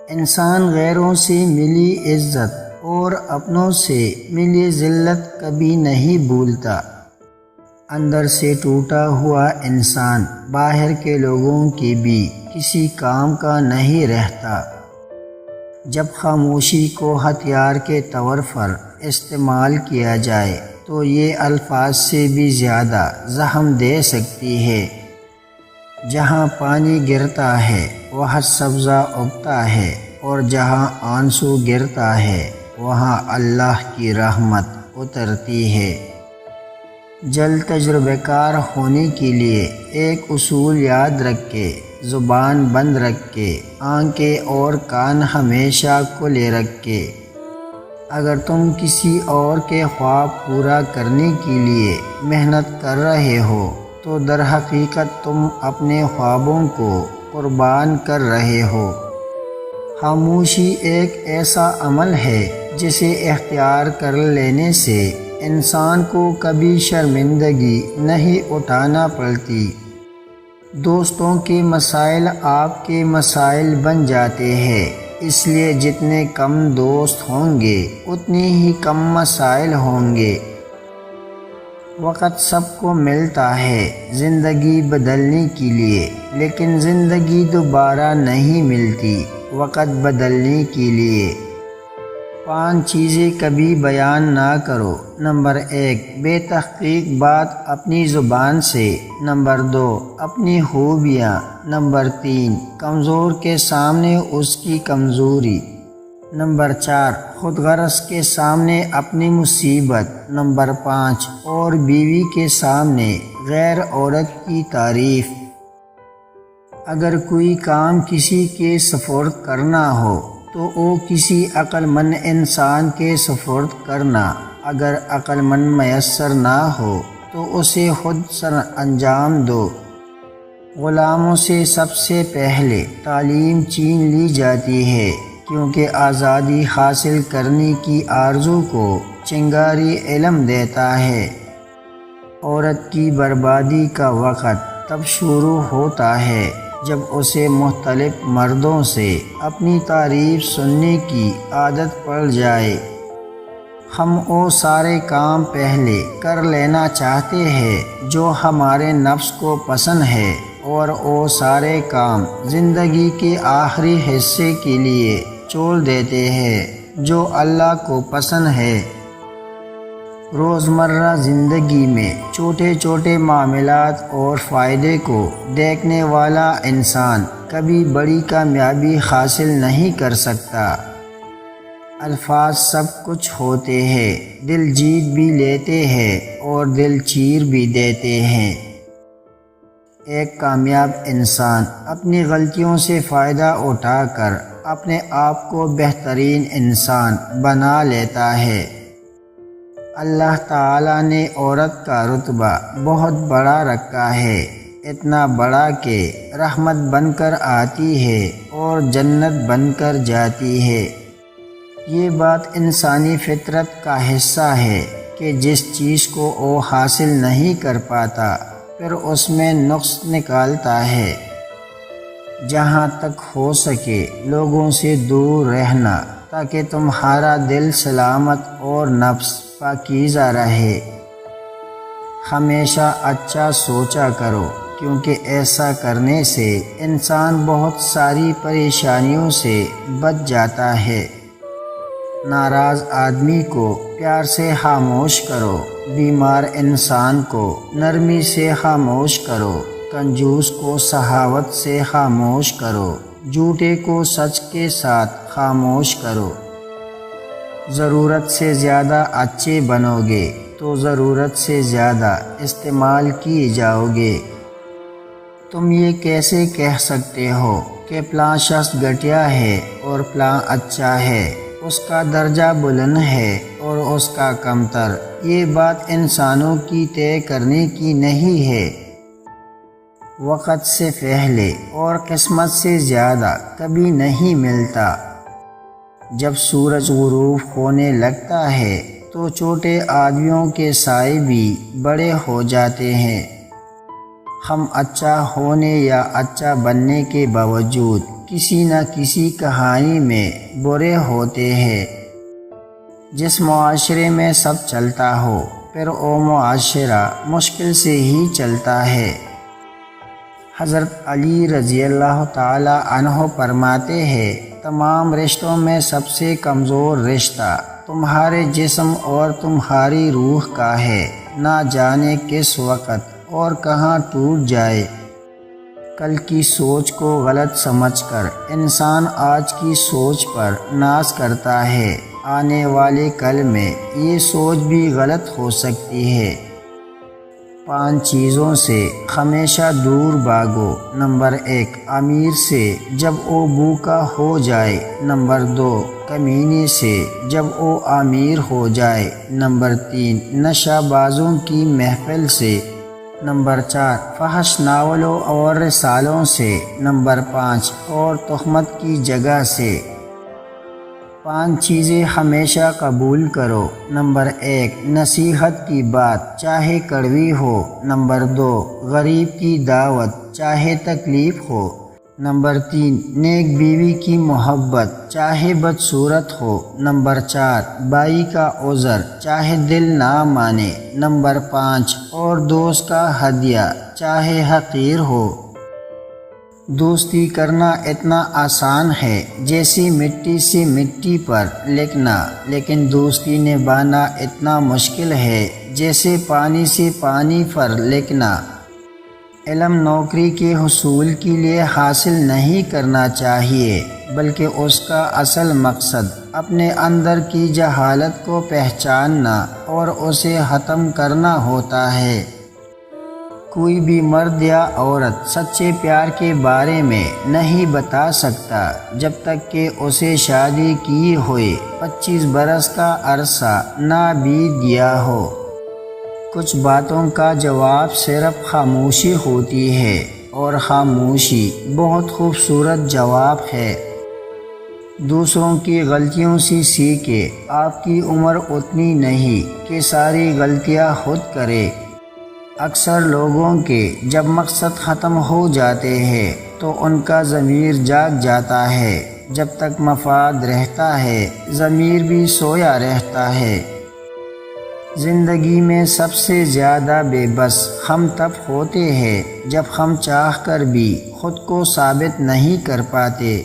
انسان غیروں سے ملی عزت اور اپنوں سے ملی ذلت کبھی نہیں بھولتا۔ اندر سے ٹوٹا ہوا انسان باہر کے لوگوں کی بھی کسی کام کا نہیں رہتا۔ جب خاموشی کو ہتھیار کے طور پر استعمال کیا جائے تو یہ الفاظ سے بھی زیادہ زخم دے سکتی ہے۔ جہاں پانی گرتا ہے وہاں سبزہ اگتا ہے، اور جہاں آنسو گرتا ہے وہاں اللہ کی رحمت اترتی ہے۔ جلد تجربہ کار ہونے کے لیے ایک اصول یاد رکھے، زبان بند رکھے، آنکھیں اور کان ہمیشہ کھلے رکھے۔ اگر تم کسی اور کے خواب پورا کرنے کے لیے محنت کر رہے ہو تو در حقیقت تم اپنے خوابوں کو قربان کر رہے ہو۔ خاموشی ایک ایسا عمل ہے جسے اختیار کر لینے سے انسان کو کبھی شرمندگی نہیں اٹھانا پڑتی۔ دوستوں کے مسائل آپ کے مسائل بن جاتے ہیں، اس لیے جتنے کم دوست ہوں گے اتنے ہی کم مسائل ہوں گے۔ وقت سب کو ملتا ہے زندگی بدلنے کے لیے، لیکن زندگی دوبارہ نہیں ملتی وقت بدلنے کے لیے۔ 5 چیزیں کبھی بیان نہ کرو۔ نمبر 1، بے تحقیق بات اپنی زبان سے۔ نمبر 2، اپنی خوبیاں۔ نمبر 3، کمزور کے سامنے اس کی کمزوری۔ نمبر 4، خود غرض کے سامنے اپنی مصیبت۔ نمبر 5، اور بیوی کے سامنے غیر عورت کی تعریف۔ اگر کوئی کام کسی کے سپرد کرنا ہو تو وہ کسی عقل مند انسان کے سپرد کرنا۔ اگر عقل مند میسر نہ ہو تو اسے خود سر انجام دو۔ غلاموں سے سب سے پہلے تعلیم چھین لی جاتی ہے، کیونکہ آزادی حاصل کرنے کی آرزو کو چنگاری علم دیتا ہے۔ عورت کی بربادی کا وقت تب شروع ہوتا ہے جب اسے مختلف مردوں سے اپنی تعریف سننے کی عادت پڑ جائے۔ ہم وہ سارے کام پہلے کر لینا چاہتے ہیں جو ہمارے نفس کو پسند ہے، اور وہ سارے کام زندگی کے آخری حصے کے لیے چھوڑ دیتے ہیں جو اللہ کو پسند ہے۔ روزمرہ زندگی میں چھوٹے چھوٹے معاملات اور فائدے کو دیکھنے والا انسان کبھی بڑی کامیابی حاصل نہیں کر سکتا۔ الفاظ سب کچھ ہوتے ہیں، دل جیت بھی لیتے ہیں اور دل چیر بھی دیتے ہیں۔ ایک کامیاب انسان اپنی غلطیوں سے فائدہ اٹھا کر اپنے آپ کو بہترین انسان بنا لیتا ہے۔ اللہ تعالیٰ نے عورت کا رتبہ بہت بڑا رکھا ہے، اتنا بڑا کہ رحمت بن کر آتی ہے اور جنت بن کر جاتی ہے۔ یہ بات انسانی فطرت کا حصہ ہے کہ جس چیز کو وہ حاصل نہیں کر پاتا پھر اس میں نقص نکالتا ہے۔ جہاں تک ہو سکے لوگوں سے دور رہنا تاکہ تمہارا دل سلامت اور نفس پاکیزہ رہے۔ ہمیشہ اچھا سوچا کرو، کیونکہ ایسا کرنے سے انسان بہت ساری پریشانیوں سے بچ جاتا ہے۔ ناراض آدمی کو پیار سے خاموش کرو، بیمار انسان کو نرمی سے خاموش کرو، کنجوس کو سخاوت سے خاموش کرو، جھوٹے کو سچ کے ساتھ خاموش کرو۔ ضرورت سے زیادہ اچھے بنو گے تو ضرورت سے زیادہ استعمال کیے جاؤ گے۔ تم یہ کیسے کہہ سکتے ہو کہ فلاں شخص گھٹیا ہے اور فلاں اچھا ہے، اس کا درجہ بلند ہے اور اس کا کمتر؟ یہ بات انسانوں کی طے کرنے کی نہیں ہے۔ وقت سے پہلے اور قسمت سے زیادہ کبھی نہیں ملتا۔ جب سورج غروب ہونے لگتا ہے تو چھوٹے آدمیوں کے سائے بھی بڑے ہو جاتے ہیں۔ ہم اچھا ہونے یا اچھا بننے کے باوجود کسی نہ کسی کہانی میں برے ہوتے ہیں۔ جس معاشرے میں سب چلتا ہو پھر وہ معاشرہ مشکل سے ہی چلتا ہے۔ حضرت علی رضی اللہ تعالی عنہ فرماتے ہیں، تمام رشتوں میں سب سے کمزور رشتہ تمہارے جسم اور تمہاری روح کا ہے، نہ جانے کس وقت اور کہاں ٹوٹ جائے۔ کل کی سوچ کو غلط سمجھ کر انسان آج کی سوچ پر ناز کرتا ہے، آنے والے کل میں یہ سوچ بھی غلط ہو سکتی ہے۔ 5 چیزوں سے ہمیشہ دور بھاگو۔ نمبر 1، امیر سے جب وہ بھوکا ہو جائے۔ نمبر 2، کمینے سے جب وہ امیر ہو جائے۔ نمبر 3، نشہ بازوں کی محفل سے۔ نمبر 4، فحش ناولوں اور رسالوں سے۔ نمبر 5، اور تہمت کی جگہ سے۔ 5 چیزیں ہمیشہ قبول کرو۔ نمبر 1، نصیحت کی بات چاہے کڑوی ہو۔ نمبر 2، غریب کی دعوت چاہے تکلیف ہو۔ نمبر 3، نیک بیوی کی محبت چاہے بدصورت ہو۔ نمبر 4، بھائی کا عذر چاہے دل نہ مانے۔ نمبر 5، اور دوست کا ہدیہ چاہے حقیر ہو۔ دوستی کرنا اتنا آسان ہے جیسے مٹی سے مٹی پر لکھنا، لیکن دوستی نبھانا اتنا مشکل ہے جیسے پانی سے پانی پر لکھنا۔ علم نوکری کے حصول کے لیے حاصل نہیں کرنا چاہیے، بلکہ اس کا اصل مقصد اپنے اندر کی جہالت کو پہچاننا اور اسے ختم کرنا ہوتا ہے۔ کوئی بھی مرد یا عورت سچے پیار کے بارے میں نہیں بتا سکتا جب تک کہ اسے شادی کی ہوئے 25 برس کا عرصہ نہ بیت گیا ہو۔ کچھ باتوں کا جواب صرف خاموشی ہوتی ہے، اور خاموشی بہت خوبصورت جواب ہے۔ دوسروں کی غلطیوں سے سیکھے، آپ کی عمر اتنی نہیں کہ ساری غلطیاں خود کرے۔ اکثر لوگوں کے جب مقصد ختم ہو جاتے ہیں تو ان کا ضمیر جاگ جاتا ہے۔ جب تک مفاد رہتا ہے ضمیر بھی سویا رہتا ہے۔ زندگی میں سب سے زیادہ بے بس ہم تب ہوتے ہیں جب ہم چاہ کر بھی خود کو ثابت نہیں کر پاتے۔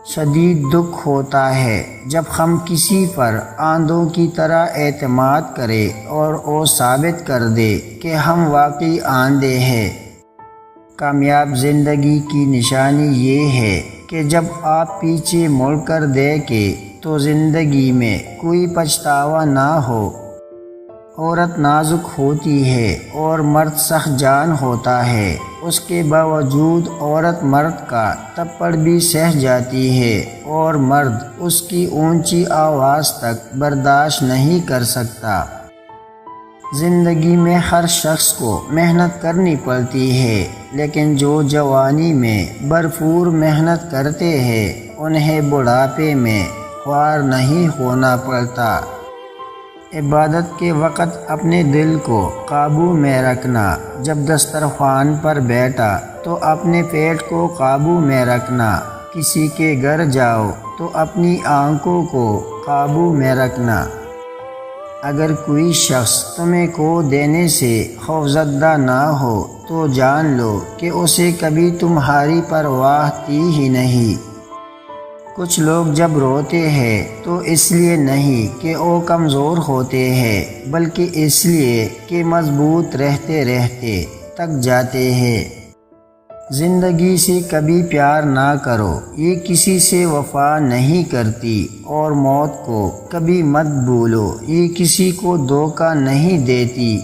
شدید دکھ ہوتا ہے جب ہم کسی پر آندھوں کی طرح اعتماد کریں اور وہ ثابت کر دے کہ ہم واقعی آندھے ہیں۔ کامیاب زندگی کی نشانی یہ ہے کہ جب آپ پیچھے مڑ کر دیکھیں تو زندگی میں کوئی پچھتاوا نہ ہو۔ عورت نازک ہوتی ہے اور مرد سخت جان ہوتا ہے، اس کے باوجود عورت مرد کا تھپڑ بھی سہ جاتی ہے اور مرد اس کی اونچی آواز تک برداشت نہیں کر سکتا۔ زندگی میں ہر شخص کو محنت کرنی پڑتی ہے، لیکن جو جوانی میں بھرپور محنت کرتے ہیں انہیں بڑھاپے میں خوار نہیں ہونا پڑتا۔ عبادت کے وقت اپنے دل کو قابو میں رکھنا، جب دسترخوان پر بیٹھا تو اپنے پیٹ کو قابو میں رکھنا، کسی کے گھر جاؤ تو اپنی آنکھوں کو قابو میں رکھنا۔ اگر کوئی شخص تمہیں کھو دینے سے خوفزدہ نہ ہو تو جان لو کہ اسے کبھی تمہاری پرواہ تھی ہی نہیں۔ کچھ لوگ جب روتے ہیں تو اس لیے نہیں کہ وہ کمزور ہوتے ہیں، بلکہ اس لیے کہ مضبوط رہتے رہتے تک جاتے ہیں۔ زندگی سے کبھی پیار نہ کرو، یہ کسی سے وفا نہیں کرتی، اور موت کو کبھی مت بھولو، یہ کسی کو دھوکہ نہیں دیتی۔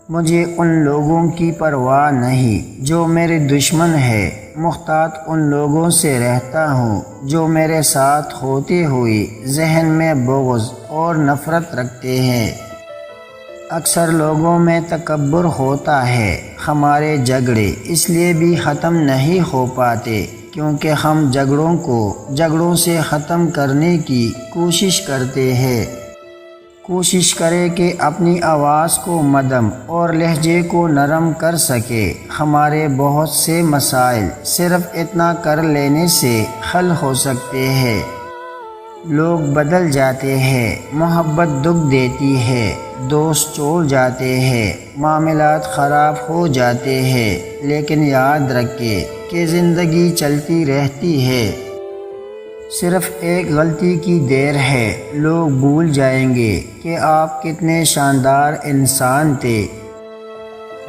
مجھے ان لوگوں کی پرواہ نہیں جو میرے دشمن ہیں، محتاط ان لوگوں سے رہتا ہوں جو میرے ساتھ ہوتے ہوئے ذہن میں بغض اور نفرت رکھتے ہیں۔ اکثر لوگوں میں تکبر ہوتا ہے۔ ہمارے جھگڑے اس لیے بھی ختم نہیں ہو پاتے کیونکہ ہم جھگڑوں کو جھگڑوں سے ختم کرنے کی کوشش کرتے ہیں۔ کوشش کرے کہ اپنی آواز کو مدھم اور لہجے کو نرم کر سکے۔ ہمارے بہت سے مسائل صرف اتنا کر لینے سے حل ہو سکتے ہیں۔ لوگ بدل جاتے ہیں، محبت دکھ دیتی ہے، دوست چھوڑ جاتے ہیں، معاملات خراب ہو جاتے ہیں، لیکن یاد رکھیں کہ زندگی چلتی رہتی ہے۔ صرف ایک غلطی کی دیر ہے، لوگ بھول جائیں گے کہ آپ کتنے شاندار انسان تھے۔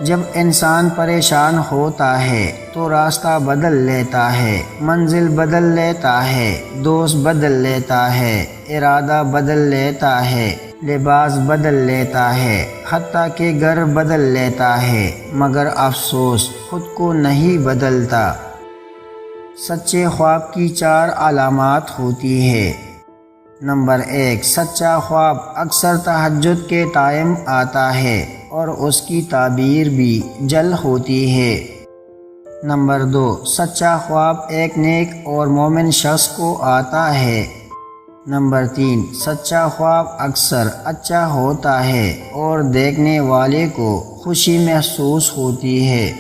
جب انسان پریشان ہوتا ہے تو راستہ بدل لیتا ہے، منزل بدل لیتا ہے، دوست بدل لیتا ہے، ارادہ بدل لیتا ہے، لباس بدل لیتا ہے، حتیٰ کہ گھر بدل لیتا ہے، مگر افسوس خود کو نہیں بدلتا۔ سچے خواب کی 4 علامات ہوتی ہے۔ نمبر 1، سچا خواب اکثر تہجد کے ٹائم آتا ہے اور اس کی تعبیر بھی جلد ہوتی ہے۔ نمبر 2، سچا خواب ایک نیک اور مومن شخص کو آتا ہے۔ نمبر 3، سچا خواب اکثر اچھا ہوتا ہے اور دیکھنے والے کو خوشی محسوس ہوتی ہے۔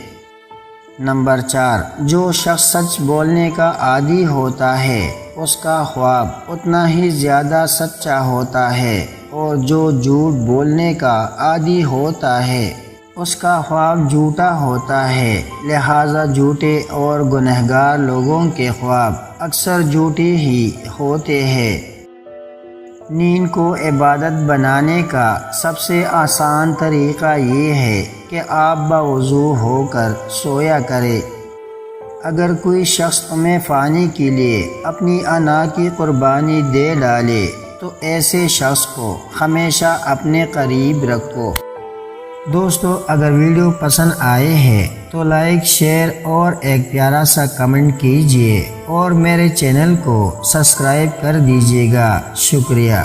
نمبر 4، جو شخص سچ بولنے کا عادی ہوتا ہے اس کا خواب اتنا ہی زیادہ سچا ہوتا ہے، اور جو جھوٹ بولنے کا عادی ہوتا ہے اس کا خواب جھوٹا ہوتا ہے۔ لہٰذا جھوٹے اور گنہگار لوگوں کے خواب اکثر جھوٹے ہی ہوتے ہیں۔ نیند کو عبادت بنانے کا سب سے آسان طریقہ یہ ہے کہ آپ باوضو ہو کر سویا کریں۔ اگر کوئی شخص تمہیں پانے کے لیے اپنی انا کی قربانی دے ڈالے تو ایسے شخص کو ہمیشہ اپنے قریب رکھو۔ دوستو، اگر ویڈیو پسند آئے ہے تو لائک، شیئر اور ایک پیارا سا کمنٹ کیجیے اور میرے چینل کو سبسکرائب کر دیجیے گا۔ شکریہ۔